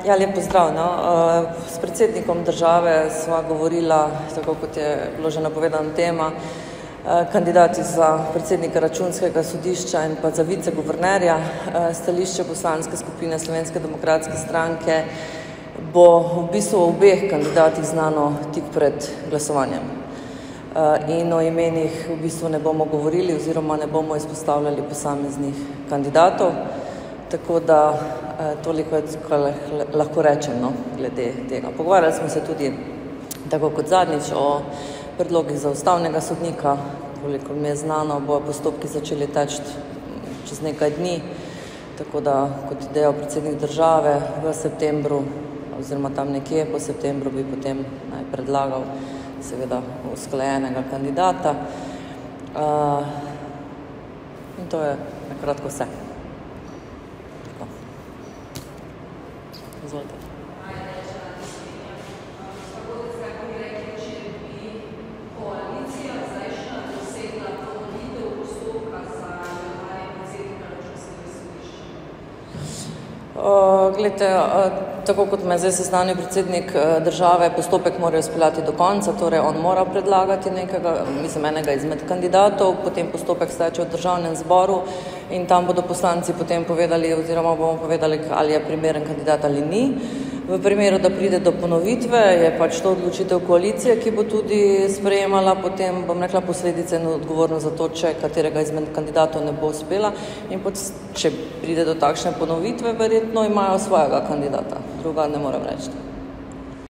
Ja, lep pozdrav. No. S predsednikom države sva govorila, tako kot je bilo že napovedana tema, kandidati za predsednika Računskega sodišča in pa za viceguvernerja. Stališče poslanske skupine Slovenske demokratske stranke bo v bistvu o obeh kandidatih znano tik pred glasovanjem. In o imenih v bistvu ne bomo govorili oziroma ne bomo izpostavljali posameznih kandidatov. Tako da toliko lahko rečem glede tega. Pogovarjali smo se tudi, tako kot zadnjič, o predlogih za ustavnega sodnika. Kolikor mi je znano, bojo postopki začeli teči čez nekaj dni. Tako da, kot je dejal predsednik države, v septembru oziroma tam nekje po septembru bi potem predlagal seveda usklajenega kandidata. In to je na kratko vse. Izvolite. Glejte, tako kot me zdaj seznanil predsednik države, postopek morajo izpeljati do konca, torej on mora predlagati enega izmed kandidatov, potem postopek steče v državnem zboru in tam bodo poslanci potem povedali oziroma bomo povedali, ali je primeren kandidat ali ni. V primeru, da pride do ponovitve, je pač to odločitev koalicije, ki bo tudi sprejemala potem, posledice in odgovornost za to, če katerega izmed kandidatov ne bo uspela. In če pride do takšne ponovitve, verjetno imajo svojega kandidata. Druga ne morem reči.